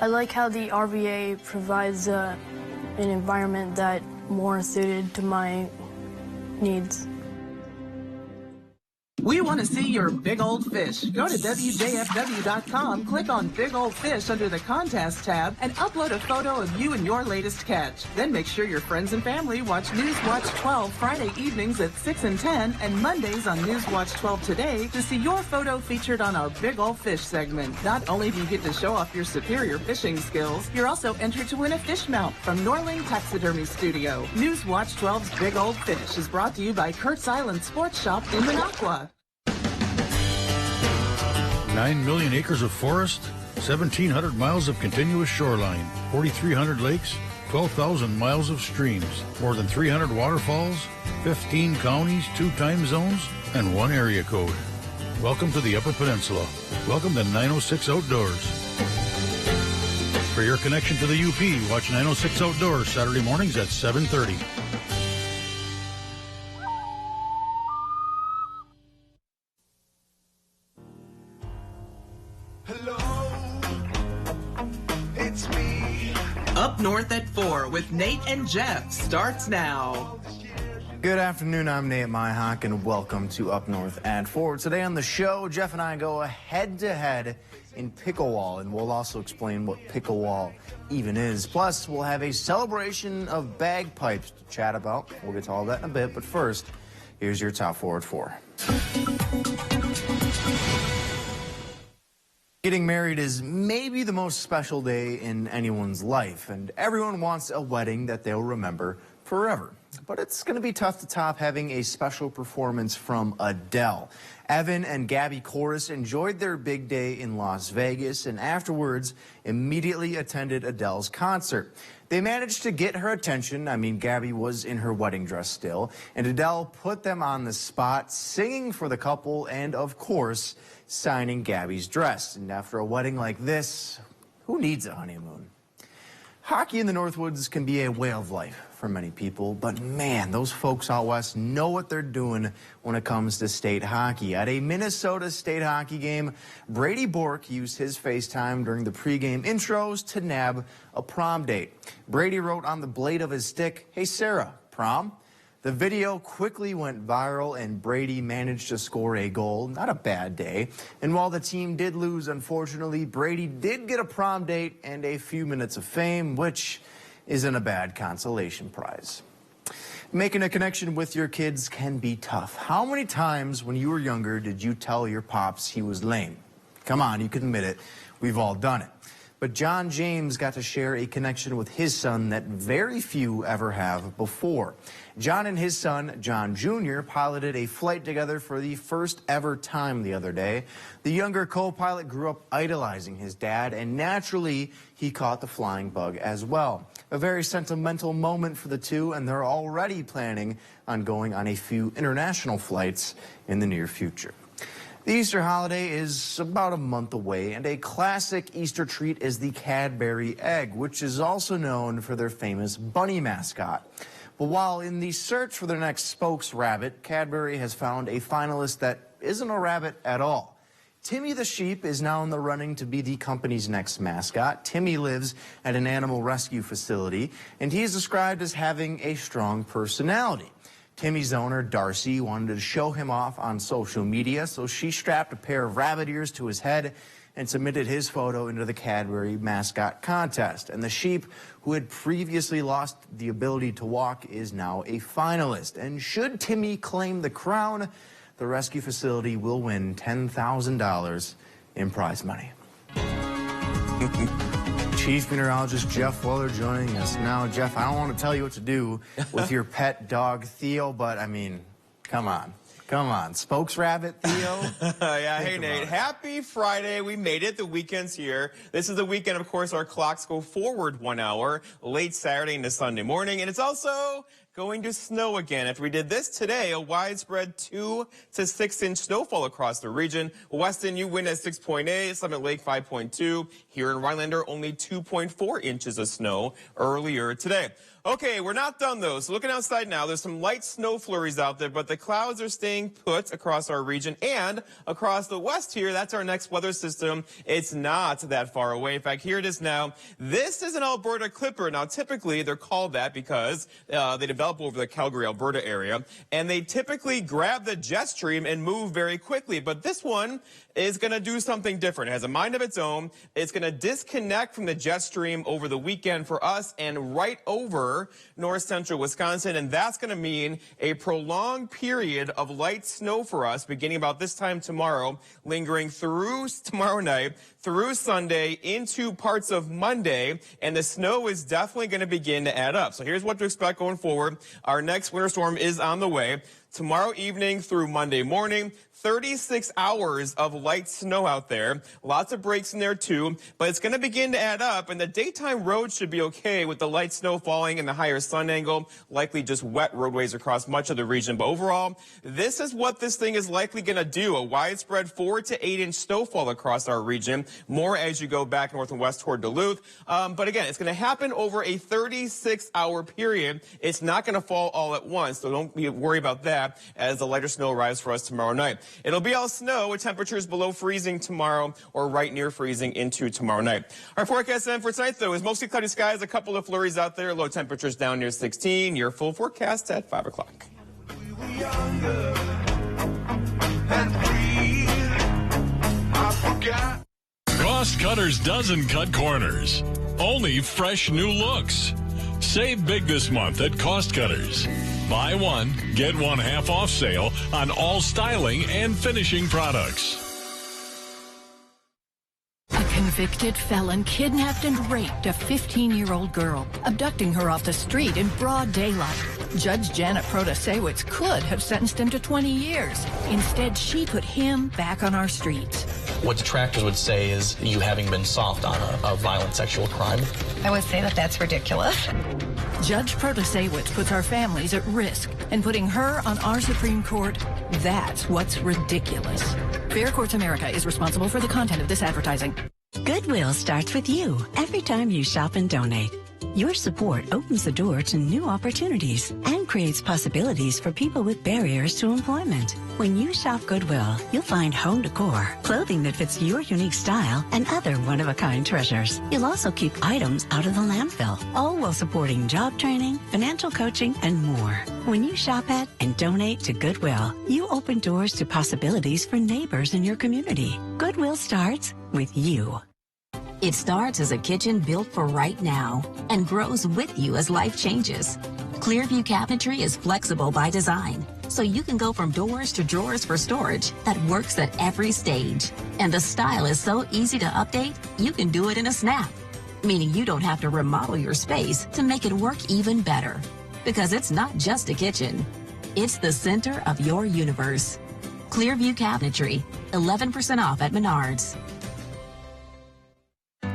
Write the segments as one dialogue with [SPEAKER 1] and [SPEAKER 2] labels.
[SPEAKER 1] I like how the RVA provides an environment that more suited to my needs.
[SPEAKER 2] We want to see your big old fish. Go to WJFW.com, click on Big Old Fish under the Contest tab, and upload a photo of you and your latest catch. Then make sure your friends and family watch Newswatch 12 Friday evenings at 6 and 10, and Mondays on Newswatch 12 Today to see your photo featured on our Big Old Fish segment. Not only do you get to show off your superior fishing skills, you're also entered to win a fish mount from Norling Taxidermy Studio. Newswatch 12's Big Old Fish is brought to you by Kurt's Island Sports Shop in Minocqua.
[SPEAKER 3] 9 million acres of forest, 1,700 miles of continuous shoreline, 4,300 lakes, 12,000 miles of streams, more than 300 waterfalls, 15 counties, 2 time zones, and 1 area code. Welcome to the Upper Peninsula. Welcome to 906 Outdoors. For your connection to the UP, watch 906 Outdoors Saturday mornings at 7:30.
[SPEAKER 2] Up North at 4 with Nate and Jeff starts now.
[SPEAKER 4] Good afternoon, I'm Nate Myhawk, and welcome to Up North at 4. Today on the show, Jeff and I go head-to-head in pickleball, and we'll also explain what pickleball even is. Plus, we'll have a celebration of bagpipes to chat about. We'll get to all that in a bit, but first, here's your top 4 at 4. Getting married is maybe the most special day in anyone's life, and everyone wants a wedding that they'll remember forever. But it's going to be tough to top having a special performance from Adele. Evan and Gabby Corus enjoyed their big day in Las Vegas and afterwards immediately attended Adele's concert. They managed to get her attention. I mean, Gabby was in her wedding dress still, and Adele put them on the spot, singing for the couple and, of course, signing Gabby's dress. And after a wedding like this, who needs a honeymoon? Hockey in the Northwoods can be a way of life for many people, but man, those folks out west know what they're doing when it comes to state hockey. At a Minnesota state hockey game, Brady Bork used his FaceTime during the pregame intros to nab a prom date. Brady wrote on the blade of his stick, "Hey Sarah, prom?" The video quickly went viral, and Brady managed to score a goal. Not a bad day. And while the team did lose, unfortunately, Brady did get a prom date and a few minutes of fame, which isn't a bad consolation prize. Making a connection with your kids can be tough. How many times when you were younger did you tell your pops he was lame? Come on, you can admit it. We've all done it. But John James got to share a connection with his son that very few ever have before. John and his son, John Jr., piloted a flight together for the first ever time the other day. The younger co-pilot grew up idolizing his dad, and naturally, he caught the flying bug as well. A very sentimental moment for the two, and they're already planning on going on a few international flights in the near future. The Easter holiday is about a month away, and a classic Easter treat is the Cadbury egg, which is also known for their famous bunny mascot. But while in the search for their next spokes rabbit, Cadbury has found a finalist that isn't a rabbit at all. Timmy the sheep is now in the running to be the company's next mascot. Timmy lives at an animal rescue facility, and he is described as having a strong personality. Timmy's owner, Darcy, wanted to show him off on social media, so she strapped a pair of rabbit ears to his head and submitted his photo into the Cadbury mascot contest. And the sheep, who had previously lost the ability to walk, is now a finalist. And should Timmy claim the crown, the rescue facility will win $10,000 in prize money. Chief Meteorologist Jeff Weller joining us now. Jeff, I don't want to tell you what to do with your pet dog, Theo, but I mean, come on. Come on. Spokes rabbit, Theo?
[SPEAKER 5] Yeah, hey, Nate. Happy Friday. We made it. The weekend's here. This is the weekend, of course. Our clocks go forward 1 hour, late Saturday into Sunday morning. And it's also going to snow again. After we did this today, a widespread 2 to 6 inch snowfall across the region. Weston, you win at 6.8, Summit Lake 5.2. Here in Rhinelander, only 2.4 inches of snow earlier today. Okay, we're not done though. So looking outside now, there's some light snow flurries out there, but the clouds are staying put across our region and across the west here. That's our next weather system. It's not that far away. In fact, here it is now. This is an Alberta Clipper. Now, typically they're called that because they develop over the Calgary, Alberta area, and they typically grab the jet stream and move very quickly. But this one is going to do something different. It has a mind of its own. It's going to disconnect from the jet stream over the weekend for us and right over north central Wisconsin. And that's going to mean a prolonged period of light snow for us beginning about this time tomorrow, lingering through tomorrow night, through Sunday, into parts of Monday. And the snow is definitely going to begin to add up. So here's what to expect going forward. Our next winter storm is on the way. Tomorrow evening through Monday morning, 36 hours of light snow out there. Lots of breaks in there too, but it's going to begin to add up, and the daytime roads should be okay with the light snow falling and the higher sun angle, likely just wet roadways across much of the region. But overall, this is what this thing is likely going to do, a widespread 4 to 8 inch snowfall across our region, more as you go back north and west toward Duluth. But again, it's going to happen over a 36-hour period. It's not going to fall all at once, so don't worry about that as the lighter snow arrives for us tomorrow night. It'll be all snow with temperatures below freezing tomorrow or right near freezing into tomorrow night. Our forecast then for tonight, though, is mostly cloudy skies, a couple of flurries out there, low temperatures down near 16. Your full forecast at 5 o'clock.
[SPEAKER 6] Cost Cutters doesn't cut corners, only fresh new looks. Save big this month at Cost Cutters. Buy one, get one half off sale on all styling and finishing products.
[SPEAKER 7] A convicted felon kidnapped and raped a 15-year-old girl, abducting her off the street in broad daylight. Judge Janet Protasewicz could have sentenced him to 20 years. Instead, she put him back on our streets.
[SPEAKER 8] What detractors would say is you having been soft on a violent sexual crime.
[SPEAKER 9] I would say that that's ridiculous.
[SPEAKER 7] Judge Protasewicz puts our families at risk, and putting her on our Supreme Court, that's what's ridiculous. Fair Courts America is responsible for the content of this advertising.
[SPEAKER 10] Goodwill starts with you every time you shop and donate. Your support opens the door to new opportunities and creates possibilities for people with barriers to employment. When you shop Goodwill, you'll find home decor, clothing that fits your unique style, and other one-of-a-kind treasures. You'll also keep items out of the landfill, all while supporting job training, financial coaching, and more. When you shop at and donate to Goodwill, you open doors to possibilities for neighbors in your community. Goodwill starts with you.
[SPEAKER 11] It starts as a kitchen built for right now and grows with you as life changes. Clearview Cabinetry is flexible by design, so you can go from doors to drawers for storage that works at every stage. And the style is so easy to update, you can do it in a snap, meaning you don't have to remodel your space to make it work even better. Because it's not just a kitchen, it's the center of your universe. Clearview Cabinetry, 11% off at Menards.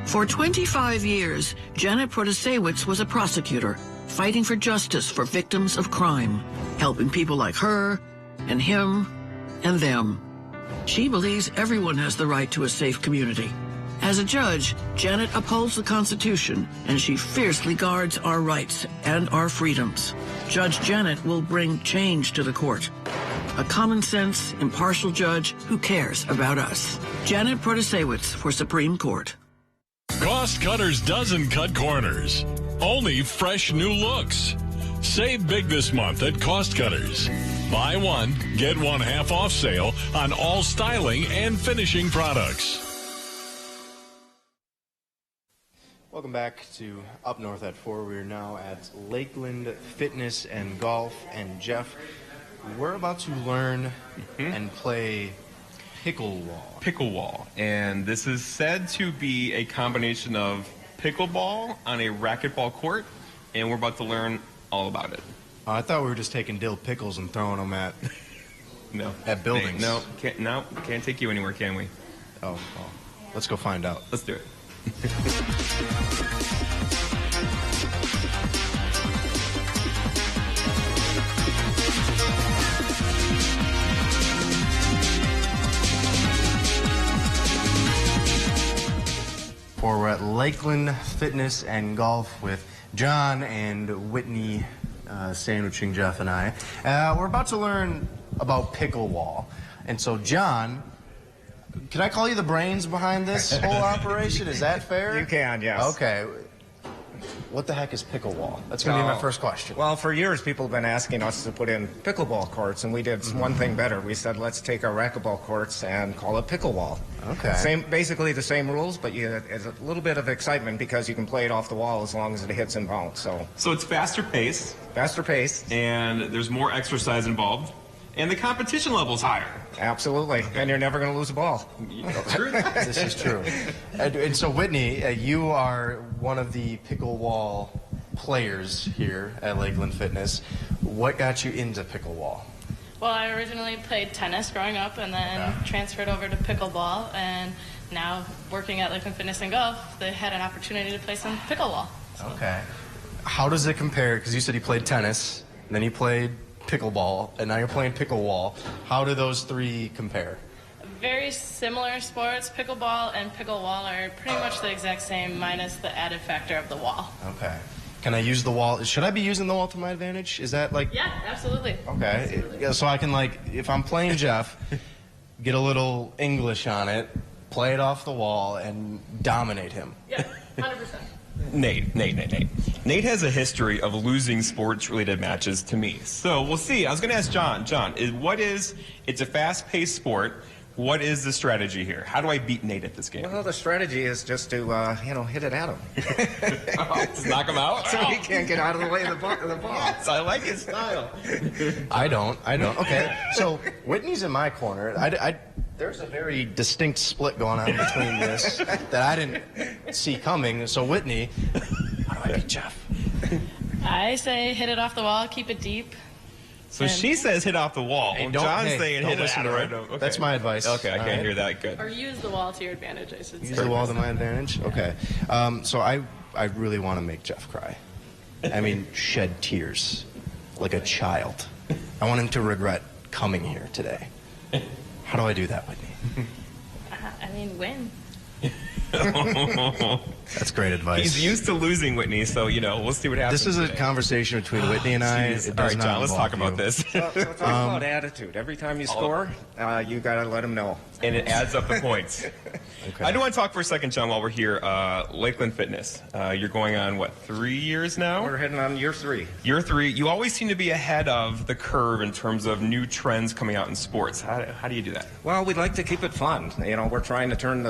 [SPEAKER 12] For 25 years, Janet Protasewicz was a prosecutor, fighting for justice for victims of crime, helping people like her, and him, and them. She believes everyone has the right to a safe community. As a judge, Janet upholds the Constitution, and she fiercely guards our rights and our freedoms. Judge Janet will bring change to the court. A common-sense, impartial judge who cares about us. Janet Protasewicz for Supreme Court.
[SPEAKER 6] Cost Cutters doesn't cut corners, only fresh new looks. Save big this month at Cost Cutters. Buy one, get one half off sale on all styling and finishing products.
[SPEAKER 4] Welcome back to Up North at 4. We're now at Lakeland Fitness and Golf. And Jeff, we're about to learn and play
[SPEAKER 5] Pickleball. And this is said to be a combination of pickleball on a racquetball court, and we're about to learn all about it.
[SPEAKER 4] I thought we were just taking dill pickles and throwing them at at buildings.
[SPEAKER 5] Can't take you anywhere, can we?
[SPEAKER 4] Oh, well, let's go find out.
[SPEAKER 5] Let's do it.
[SPEAKER 4] Lakeland Fitness and Golf with John and Whitney sandwiching Jeff and I. We're about to learn about pickleball. And so, John, can I call you the brains behind this whole operation? Is that fair?
[SPEAKER 13] You can, yes.
[SPEAKER 4] Okay. What the heck is pickleball? That's going to be my first question.
[SPEAKER 13] Well, for years, people have been asking us to put in pickleball courts, and we did one thing better. We said, let's take our racquetball courts and call it pickleball.
[SPEAKER 4] Okay.
[SPEAKER 13] Basically the same rules, but it's a little bit of excitement because you can play it off the wall as long as it hits and bounce.
[SPEAKER 5] So it's faster pace.
[SPEAKER 13] Faster pace.
[SPEAKER 5] And there's more exercise involved. And the competition level's higher.
[SPEAKER 13] Absolutely. And you're never going to lose a ball.
[SPEAKER 4] This is true. And so, Whitney, you are one of the pickleball players here at Lakeland Fitness. What got you into pickleball?
[SPEAKER 14] Well, I originally played tennis growing up and then transferred over to pickleball. And now, working at Lakeland Fitness and Golf, they had an opportunity to play some pickleball.
[SPEAKER 4] Okay. How does it compare? Because you said you played tennis, and then you played pickleball, and now you're playing pickleball. How do those three compare?
[SPEAKER 14] Very similar sports. Pickleball and picklewall are pretty much the exact same, minus the added factor of the wall.
[SPEAKER 4] Okay. Can I use the wall? Should I be using the wall to my advantage? Is that like...
[SPEAKER 14] Yeah, absolutely.
[SPEAKER 4] Okay.
[SPEAKER 14] Absolutely.
[SPEAKER 4] Yeah, so I can, like, if I'm playing Jeff, get a little English on it, play it off the wall, and dominate him.
[SPEAKER 14] Yeah, 100%.
[SPEAKER 5] Nate has a history of losing sports-related matches to me. So we'll see. I was going to ask John. John, it's a fast-paced sport. What is the strategy here? How do I beat Nate at this game?
[SPEAKER 13] Well, the strategy is just to, hit it at him.
[SPEAKER 5] Just knock him out?
[SPEAKER 13] So he can't get out of the way of the ball.
[SPEAKER 5] Yes, I like his style.
[SPEAKER 4] I don't. Okay, so Whitney's in my corner. There's a very distinct split going on between this that I didn't see coming. So, Whitney, how do I beat Jeff?
[SPEAKER 14] I say hit it off the wall, keep it deep.
[SPEAKER 5] So she says hit off the wall.
[SPEAKER 4] Hey,
[SPEAKER 5] John's saying hit it right.
[SPEAKER 4] Okay. That's my advice.
[SPEAKER 5] Okay, I can't hear that. Good.
[SPEAKER 14] Or use the wall to your advantage, I should say.
[SPEAKER 4] Use the wall to my advantage? Okay. So I really want to make Jeff cry. I mean, shed tears like a child. I want him to regret coming here today. How do I do that, Whitney?
[SPEAKER 14] Win.
[SPEAKER 4] That's great advice.
[SPEAKER 5] He's used to losing, Whitney, so, we'll see what happens.
[SPEAKER 4] This is a conversation between Whitney and I.
[SPEAKER 5] All right, John, let's talk about this.
[SPEAKER 13] So it's all about attitude. Every time you score, you got to let him know.
[SPEAKER 5] And it adds up the points.
[SPEAKER 4] Okay.
[SPEAKER 5] I do want to talk for a second, John, while we're here. Lakeland Fitness. You're going on, 3 years now?
[SPEAKER 13] We're heading on year 3.
[SPEAKER 5] Year 3. You always seem to be ahead of the curve in terms of new trends coming out in sports. How do you do that?
[SPEAKER 13] Well, we'd like to keep it fun. We're trying to turn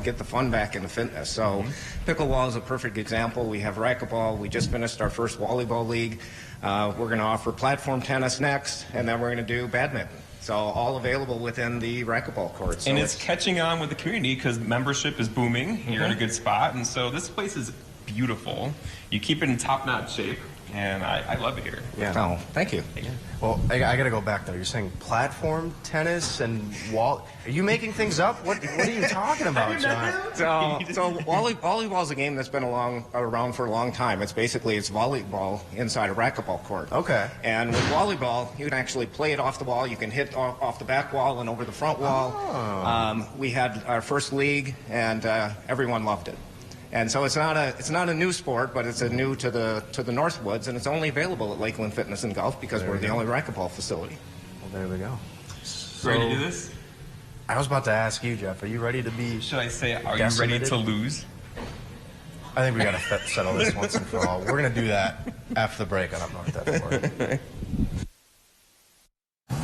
[SPEAKER 13] get the fun back into fitness. So pickleball is a perfect example. We have racquetball. We just finished our first volleyball league. We're going to offer platform tennis next, and then we're going to do badminton. So all available within the racquetball courts.
[SPEAKER 5] And it's catching on with the community because membership is booming. You're in a good spot. And so this place is beautiful. You keep it in top-notch shape. And I love it here.
[SPEAKER 4] Yeah.
[SPEAKER 13] Oh, thank you.
[SPEAKER 5] Yeah.
[SPEAKER 4] Well, I got to go back, though. You're saying platform tennis and wall. Are you making things up? What are you talking about, John?
[SPEAKER 13] So volleyball is a game that's been around for a long time. It's volleyball inside a racquetball court.
[SPEAKER 4] Okay.
[SPEAKER 13] And with volleyball, you can actually play it off the wall. You can hit off the back wall and over the front wall.
[SPEAKER 4] Oh.
[SPEAKER 13] We had our first league, and everyone loved it. And so it's not a new sport, but it's new to the Northwoods, and it's only available at Lakeland Fitness and Golf because we're the only racquetball facility.
[SPEAKER 4] Well, there we go.
[SPEAKER 5] Ready to do this?
[SPEAKER 4] I was about to ask you, Jeff. Are you ready to be?
[SPEAKER 5] Should I say, are you ready to lose?
[SPEAKER 4] I think we got to settle this once and for all. We're gonna do that after the break on Up North at 4.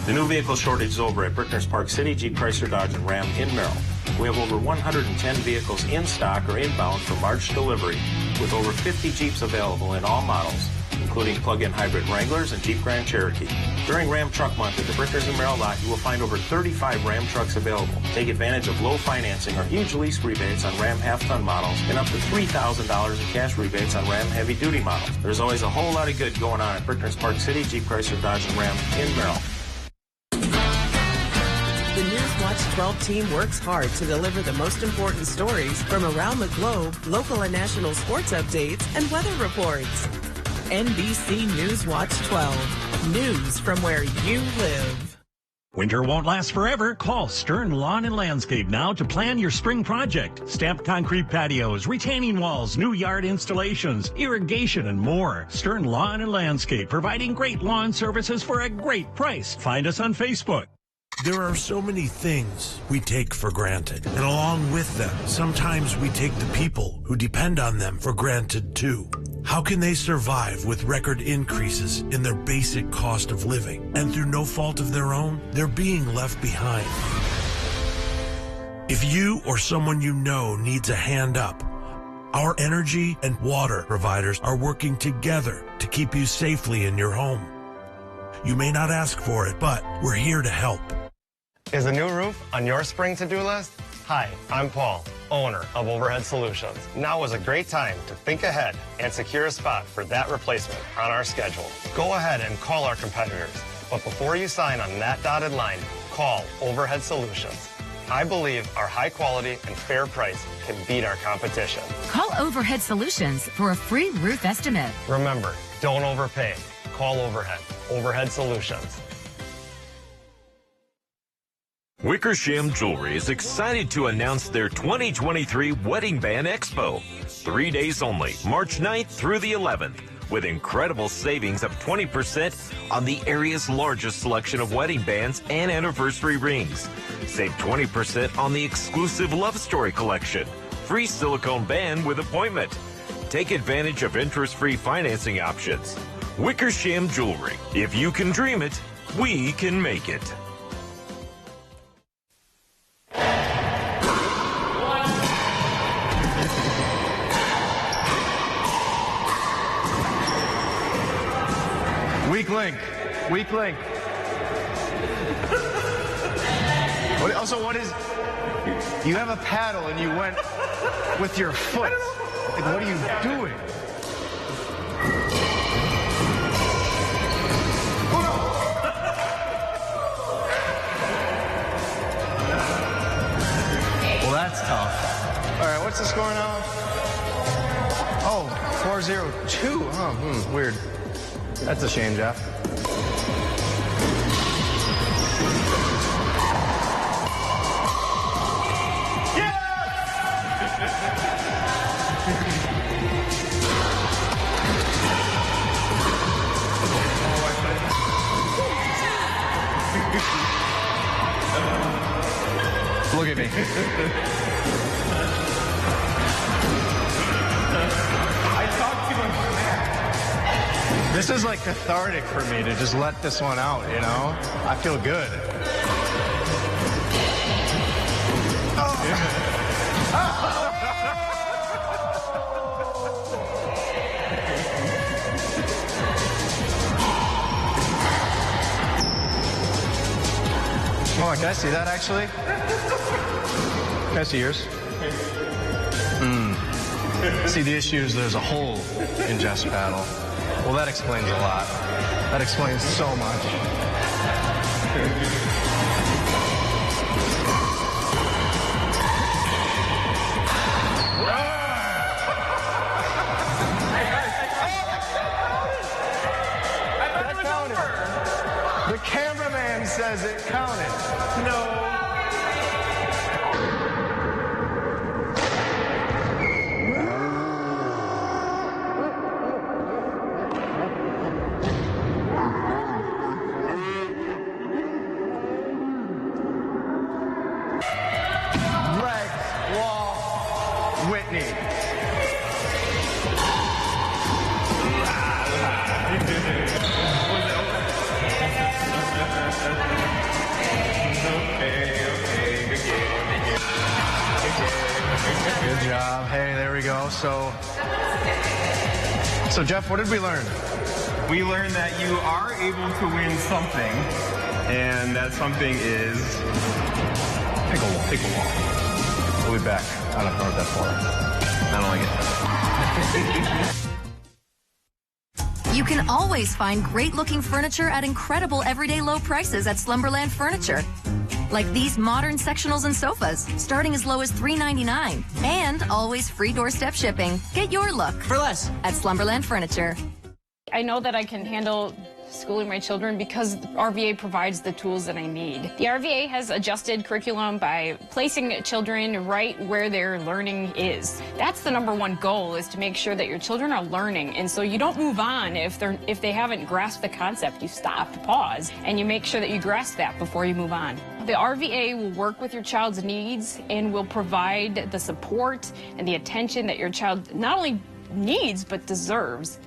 [SPEAKER 15] The new vehicle shortage is over at Brickner's Park City, Jeep, Chrysler, Dodge, and Ram in Merrill. We have over 110 vehicles in stock or inbound for March delivery, with over 50 Jeeps available in all models, including plug-in hybrid Wranglers and Jeep Grand Cherokee. During Ram Truck Month at the Brickner's and Merrill lot, you will find over 35 Ram trucks available. Take advantage of low financing or huge lease rebates on Ram half-ton models and up to $3,000 in cash rebates on Ram heavy-duty models. There's always a whole lot of good going on at Brickner's Park City, Jeep, Chrysler, Dodge, and Ram in Merrill.
[SPEAKER 2] The Newswatch 12 team works hard to deliver the most important stories from around the globe, local and national sports updates, and weather reports. NBC Newswatch 12. News from where you live.
[SPEAKER 16] Winter won't last forever. Call Stern Lawn and Landscape now to plan your spring project. Stamped concrete patios, retaining walls, new yard installations, irrigation, and more. Stern Lawn and Landscape, providing great lawn services for a great price. Find us on Facebook.
[SPEAKER 17] There are so many things we take for granted, and along with them, sometimes we take the people who depend on them for granted too. How can they survive with record increases in their basic cost of living? And through no fault of their own, they're being left behind. If you or someone you know needs a hand up, our energy and water providers are working together to keep you safely in your home. You may not ask for it, but we're here to help.
[SPEAKER 18] Is a new roof on your spring to-do list? Hi, I'm Paul, owner of Overhead Solutions. Now is a great time to think ahead and secure a spot for that replacement on our schedule. Go ahead and call our competitors, but before you sign on that dotted line, call Overhead Solutions. I believe our high quality and fair price can beat our competition.
[SPEAKER 19] Call Overhead Solutions for a free roof estimate.
[SPEAKER 18] Remember, don't overpay. Call Overhead. Overhead Solutions.
[SPEAKER 20] Wickersham Jewelry is excited to announce their 2023 Wedding Band Expo. 3 days only, March 9th through the 11th, with incredible savings of 20% on the area's largest selection of wedding bands and anniversary rings. Save 20% on the exclusive Love Story collection. Free silicone band with appointment. Take advantage of interest-free financing options. Wickersham Jewelry. If you can dream it, we can make it.
[SPEAKER 4] Weak link. Weak link. What is... You have a paddle and you went with your foot. Like, what are you doing? Well, that's tough. All right, what's the score now? Oh, 4-0-2. Oh, weird. That's a shame, Jeff. Look at me. I talk too much smack. This is like cathartic for me to just let this one out, you know? I feel good. Oh, can I see that actually? Can I see yours? See, the issue is there's a hole in Jeff's paddle. Well, that explains a lot. That explains so much. That counted. The cameraman says it counted. No. Good job. Hey, there we go. So Jeff, what did we learn?
[SPEAKER 5] We learned that you are able to win something, and that something is pickleball.
[SPEAKER 4] We'll be back. I don't know what that's for. I don't like it.
[SPEAKER 19] You can always find great-looking furniture at incredible everyday low prices at Slumberland Furniture. Like these modern sectionals and sofas, starting as low as $3.99. And always free doorstep shipping. Get your look for less at Slumberland Furniture.
[SPEAKER 14] I know that I can handle
[SPEAKER 21] schooling my children because RVA provides the tools that I need. The RVA has adjusted curriculum by placing children right where their learning is. That's the #1 goal, is to make sure that your children are learning, and so you don't move on if they haven't grasped the concept. You stop, pause, and you make sure that you grasp that before you move on. The RVA will work with your child's needs and will provide the support and the attention that your child not only needs but deserves.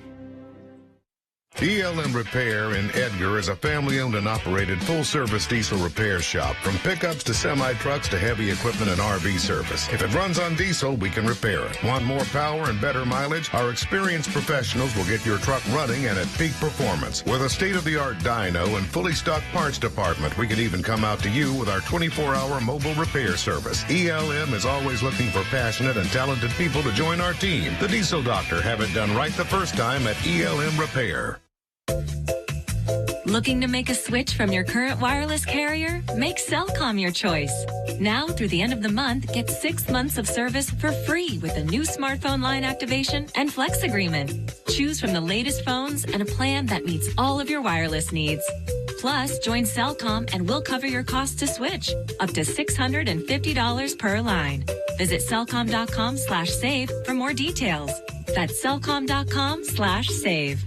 [SPEAKER 22] ELM Repair in Edgar is a family-owned and operated full-service diesel repair shop. From pickups to semi-trucks to heavy equipment and RV service. If it runs on diesel, we can repair it. Want more power and better mileage? Our experienced professionals will get your truck running and at peak performance. With a state-of-the-art dyno and fully stocked parts department, we can even come out to you with our 24-hour mobile repair service. ELM is always looking for passionate and talented people to join our team. The Diesel Doctor. Have it done right the first time at ELM Repair.
[SPEAKER 23] Looking to make a switch from your current wireless carrier? Make Cellcom your choice. Now, through the end of the month, get 6 months of service for free with a new smartphone line activation and Flex agreement. Choose from the latest phones and a plan that meets all of your wireless needs. Plus, join Cellcom and we'll cover your cost to switch, up to $650 per line. Visit Cellcom.com/save for more details. That's Cellcom.com/save.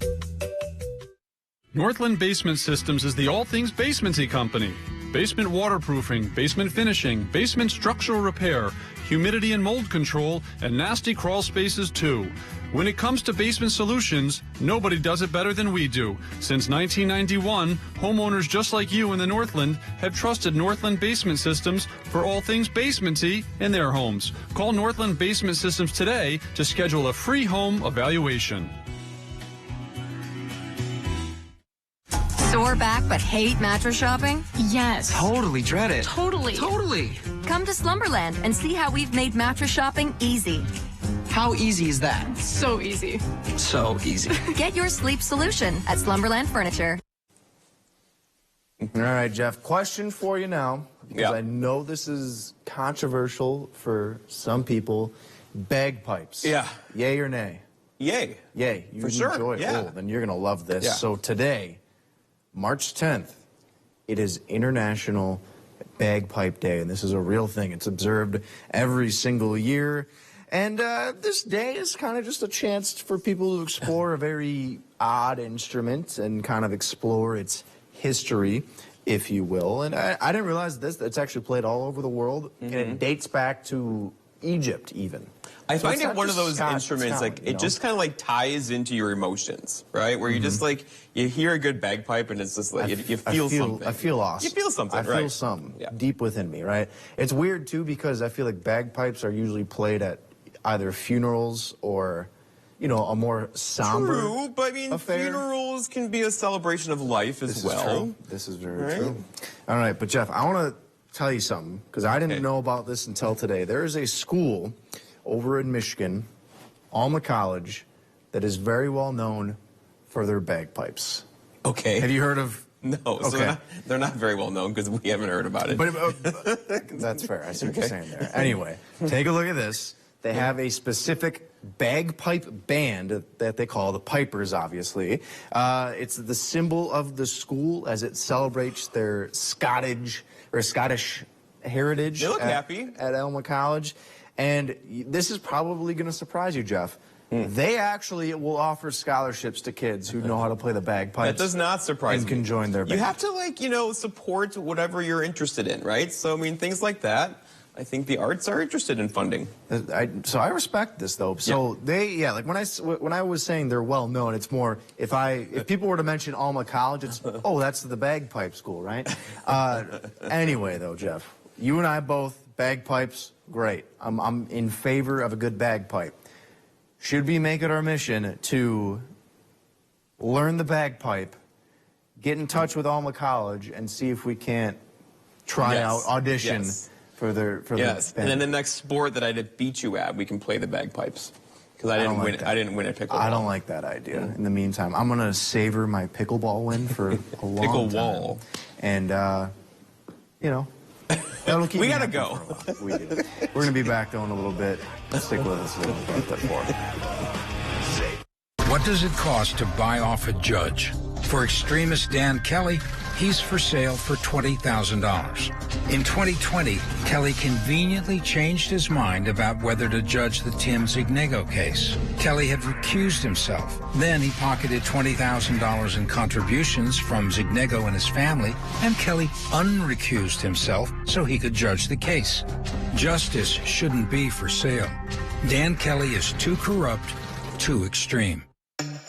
[SPEAKER 24] Northland Basement Systems is the all things basementy company. Basement waterproofing, basement finishing, basement structural repair, humidity and mold control, and nasty crawl spaces too. When it comes to basement solutions, nobody does it better than we do. Since 1991, homeowners just like you in the Northland have trusted Northland Basement Systems for all things basementy in their homes. Call Northland Basement Systems today to schedule a free home evaluation.
[SPEAKER 19] Sore back but hate mattress shopping? Yes.
[SPEAKER 25] Totally dread it.
[SPEAKER 19] Totally. Come to Slumberland and see how we've made mattress shopping easy.
[SPEAKER 25] How easy is that?
[SPEAKER 21] So easy.
[SPEAKER 25] So easy.
[SPEAKER 19] Get your sleep solution at Slumberland Furniture.
[SPEAKER 4] All right, Jeff, question for you now, because I know this is controversial for some people. Bagpipes.
[SPEAKER 5] Yeah.
[SPEAKER 4] Yay or nay?
[SPEAKER 5] Yay.
[SPEAKER 4] Yay. You
[SPEAKER 5] For sure,
[SPEAKER 4] enjoy it.
[SPEAKER 5] yeah.
[SPEAKER 4] Oh, then you're going to love this.
[SPEAKER 5] Yeah.
[SPEAKER 4] So today, March 10th, it is International Bagpipe Day, and this is a real thing. It's observed every single year. And this day is kind of just a chance for people to explore a very odd instrument and kind of explore its history, if you will. And I didn't realize this. It's actually played all over the world, and it dates back to Egypt even.
[SPEAKER 5] I
[SPEAKER 4] So
[SPEAKER 5] find
[SPEAKER 4] it's
[SPEAKER 5] it
[SPEAKER 4] not
[SPEAKER 5] one of
[SPEAKER 4] just
[SPEAKER 5] those instruments,
[SPEAKER 4] Scotland,
[SPEAKER 5] like,
[SPEAKER 4] you
[SPEAKER 5] it
[SPEAKER 4] know?
[SPEAKER 5] just kind of like ties into your emotions, right? Where you just like, you hear a good bagpipe and it's just like, you feel something.
[SPEAKER 4] I feel awesome.
[SPEAKER 5] You feel something,
[SPEAKER 4] I
[SPEAKER 5] right?
[SPEAKER 4] feel something deep within me, right? It's weird, too, because I feel like bagpipes are usually played at either funerals or, you know, a more somber
[SPEAKER 5] True, but I mean,
[SPEAKER 4] affair.
[SPEAKER 5] funerals can be a celebration of life as
[SPEAKER 4] This
[SPEAKER 5] well.
[SPEAKER 4] is true. This is very
[SPEAKER 5] Right?
[SPEAKER 4] true. All right, but Jeff, I want to tell you something, because I didn't know about this until today. There is a school over in Michigan, Alma College, that is very well known for their bagpipes.
[SPEAKER 5] Okay.
[SPEAKER 4] Have you heard of?
[SPEAKER 5] No, so they're not very well known because we haven't heard about it.
[SPEAKER 4] But that's fair. I see what you're saying there. Anyway, take a look at this. They have a specific bagpipe band that they call the Pipers, obviously. It's the symbol of the school as it celebrates their Scottish heritage.
[SPEAKER 5] They look happy.
[SPEAKER 4] At Alma College. And this is probably going to surprise you, Jeff. They actually will offer scholarships to kids who know how to play the bagpipes.
[SPEAKER 5] That does not surprise
[SPEAKER 4] and
[SPEAKER 5] me.
[SPEAKER 4] can join their band.
[SPEAKER 5] You have to, like, you know, support whatever you're interested in, right? So, I mean, things like that, I think the arts are interested in funding.
[SPEAKER 4] So I respect this, though. So like when I was saying they're well known, it's more if people were to mention Alma College, it's that's the bagpipe school, right? Anyway, though, Jeff, you and I both bagpipes, great. I'm in favor of a good bagpipe. Should we make it our mission to learn the bagpipe, get in touch with Alma College, and see if we can't try out, audition for their
[SPEAKER 5] Yes,
[SPEAKER 4] band?
[SPEAKER 5] and then the next sport that I did beat you at, we can play the bagpipes. Because I didn't win at pickleball.
[SPEAKER 4] I don't like that idea. In the meantime, I'm going to savor my pickleball win for a long time. And, you know, that'll keep
[SPEAKER 5] We
[SPEAKER 4] me
[SPEAKER 5] gotta
[SPEAKER 4] happy
[SPEAKER 5] go.
[SPEAKER 4] for a while. We do. We're going to be back though in a little bit. Stick with us a little bit more.
[SPEAKER 26] What does it cost to buy off a judge?
[SPEAKER 1] For extremist Dan Kelly, he's for sale for $20,000. In 2020, Kelly conveniently changed his mind about whether to judge the Tim Zignego case. Kelly had recused himself. Then he pocketed $20,000 in contributions from Zignego and his family, and Kelly unrecused himself so he could judge the case. Justice shouldn't be for sale. Dan Kelly is too corrupt, too extreme.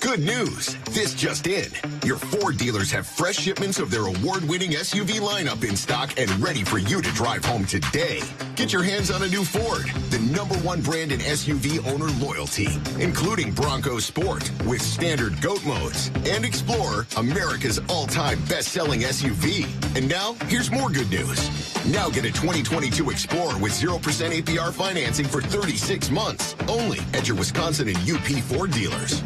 [SPEAKER 3] Good news. This just in. Your Ford dealers have fresh shipments of their award-winning SUV lineup in stock and ready for you to drive home today. Get your hands on a new Ford, the #1 brand in SUV owner loyalty, including Bronco Sport with standard GOAT modes and Explorer, America's all-time best-selling SUV. And now, here's more good news. Now get a 2022 Explorer with 0% APR financing for 36 months, only at your Wisconsin and UP Ford dealers.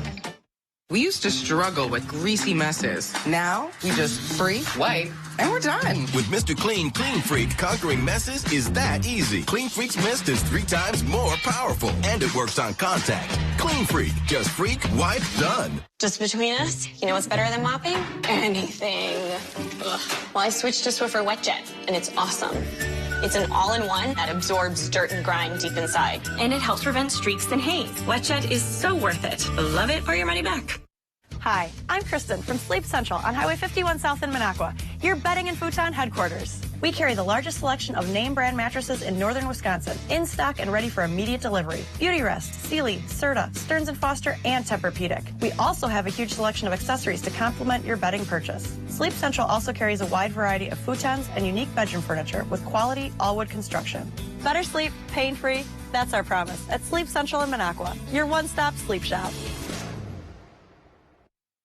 [SPEAKER 7] We used to struggle with greasy messes. Now, we just free, wipe, and we're done.
[SPEAKER 8] With Mr. Clean Freak, conquering messes is that easy. Clean Freak's mist is 3 times more powerful, and it works on contact. Clean Freak, just freak, wipe, done.
[SPEAKER 9] Just between us, you know what's better than mopping? Anything. Ugh. Well, I switched to Swiffer WetJet, and it's awesome. It's an all-in-one that absorbs dirt and grime deep inside.
[SPEAKER 26] And it helps prevent streaks and haze. WetJet is so worth it. Love it or your money back.
[SPEAKER 27] Hi, I'm Kristen from Sleep Central on Highway 51 South in Minocqua, your bedding and futon headquarters. We carry the largest selection of name brand mattresses in northern Wisconsin, in stock and ready for immediate delivery. Beautyrest, Sealy, Serta, Stearns & Foster, and Tempur-Pedic. We also have a huge selection of accessories to complement your bedding purchase. Sleep Central also carries a wide variety of futons and unique bedroom furniture with quality all-wood construction. Better sleep, pain-free, that's our promise at Sleep Central in Minocqua, your one-stop sleep shop.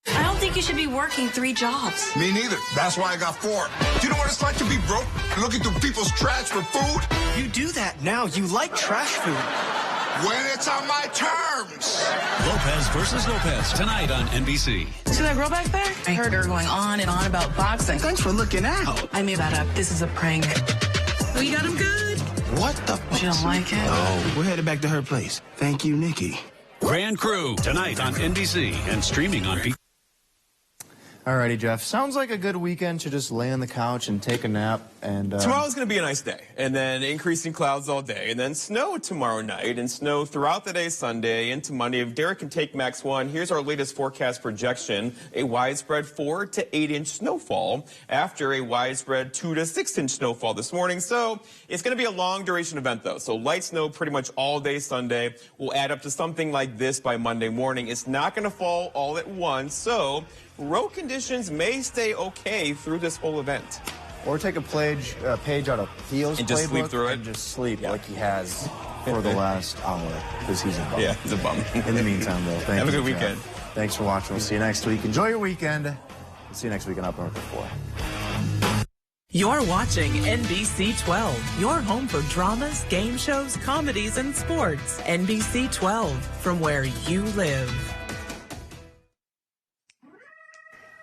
[SPEAKER 26] I don't think you should be working 3 jobs.
[SPEAKER 28] Me neither. That's why I got 4. Do you know what it's like to be broke and looking through people's trash for food?
[SPEAKER 29] You do that now. You like trash food.
[SPEAKER 28] When it's on my terms.
[SPEAKER 30] Lopez versus Lopez tonight on NBC.
[SPEAKER 27] See that girl back there?
[SPEAKER 7] I heard her going on and on about boxing.
[SPEAKER 29] Thanks for looking out.
[SPEAKER 7] I made that up. This is a prank.
[SPEAKER 26] We got him good.
[SPEAKER 29] What the?
[SPEAKER 7] She don't like it.
[SPEAKER 29] Oh, we're headed back to her place. Thank you, Nikki.
[SPEAKER 30] Grand Crew tonight on NBC and streaming on P.
[SPEAKER 4] Alrighty, Jeff. Sounds like a good weekend to just lay on the couch and take a nap. And
[SPEAKER 5] tomorrow's going to be a nice day, and then increasing clouds all day, and then snow tomorrow night, and snow throughout the day Sunday into Monday. If Derek can take Max 1, here's our latest forecast projection: a widespread 4 to 8 inch snowfall after a widespread 2 to 6 inch snowfall this morning. So it's going to be a long duration event, though. So light snow pretty much all day Sunday will add up to something like this by Monday morning. It's not going to fall all at once, so road conditions may stay okay through this whole event.
[SPEAKER 4] Or take a page out of Theo's
[SPEAKER 5] and just
[SPEAKER 4] playbook
[SPEAKER 5] sleep through it.
[SPEAKER 4] And just sleep like he has for the last hour because he's a bum.
[SPEAKER 5] Yeah, he's a bum.
[SPEAKER 4] In the meantime, though, thank you.
[SPEAKER 5] Have a good
[SPEAKER 4] Jeff.
[SPEAKER 5] weekend.
[SPEAKER 4] Thanks for watching. We'll see you next week. Enjoy your weekend. We'll see you next week on Up North at 4.
[SPEAKER 2] You're watching NBC 12, your home for dramas, game shows, comedies, and sports. NBC 12, from where you live.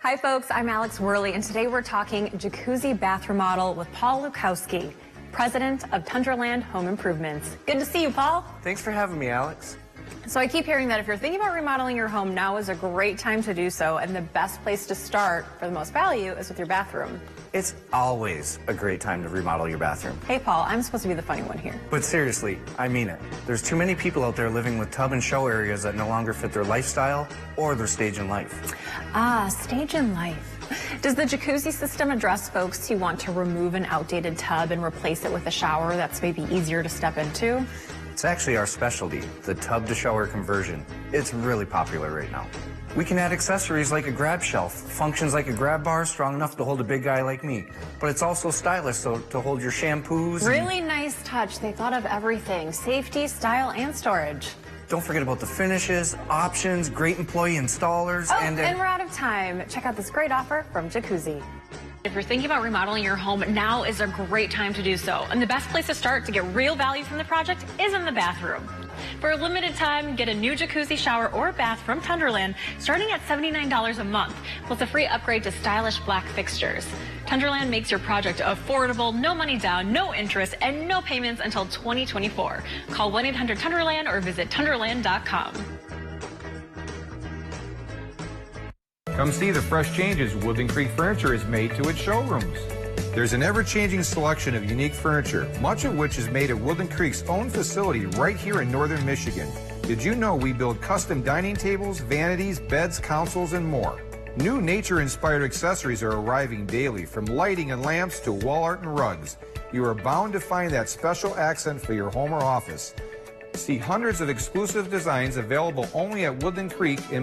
[SPEAKER 31] Hi folks, I'm Alex Worley, and today we're talking jacuzzi bath remodel with Paul Lukowski, president of Tundraland Home Improvements. Good to see you, Paul.
[SPEAKER 32] Thanks for having me, Alex.
[SPEAKER 31] So I keep hearing that if you're thinking about remodeling your home, now is a great time to do so, and the best place to start for the most value is with your bathroom.
[SPEAKER 32] It's always a great time to remodel your bathroom.
[SPEAKER 31] Hey Paul, I'm supposed to be the funny one here.
[SPEAKER 32] But seriously, I mean it. There's too many people out there living with tub and shower areas that no longer fit their lifestyle or their stage in life.
[SPEAKER 31] Ah, stage in life. Does the jacuzzi system address folks who want to remove an outdated tub and replace it with a shower that's maybe easier to step into?
[SPEAKER 32] It's actually our specialty, the tub to shower conversion. It's really popular right now. We can add accessories like a grab shelf, functions like a grab bar, strong enough to hold a big guy like me. But it's also stylish, so to hold your shampoos.
[SPEAKER 31] Really nice touch. They thought of everything: safety, style, and storage.
[SPEAKER 32] Don't forget about the finishes, options, great employee installers,
[SPEAKER 31] Oh, and we're out of time. Check out this great offer from Jacuzzi.
[SPEAKER 21] If you're thinking about remodeling your home, now is a great time to do so. And the best place to start to get real value from the project is in the bathroom. For a limited time, get a new jacuzzi, shower, or bath from Tundraland, starting at $79 a month, plus a free upgrade to stylish black fixtures. Tundraland makes your project affordable, no money down, no interest, and no payments until 2024. Call 1-800-TUNDRLAND or visit tundraland.com.
[SPEAKER 6] Come see the fresh changes Woodland Creek Furniture has made to its showrooms. There's an ever-changing selection of unique furniture, much of which is made at Woodland Creek's own facility right here in northern Michigan. Did you know we build custom dining tables, vanities, beds, consoles, and more? New nature-inspired accessories are arriving daily, from lighting and lamps to wall art and rugs. You are bound to find that special accent for your home or office. See hundreds of exclusive designs available only at Woodland Creek in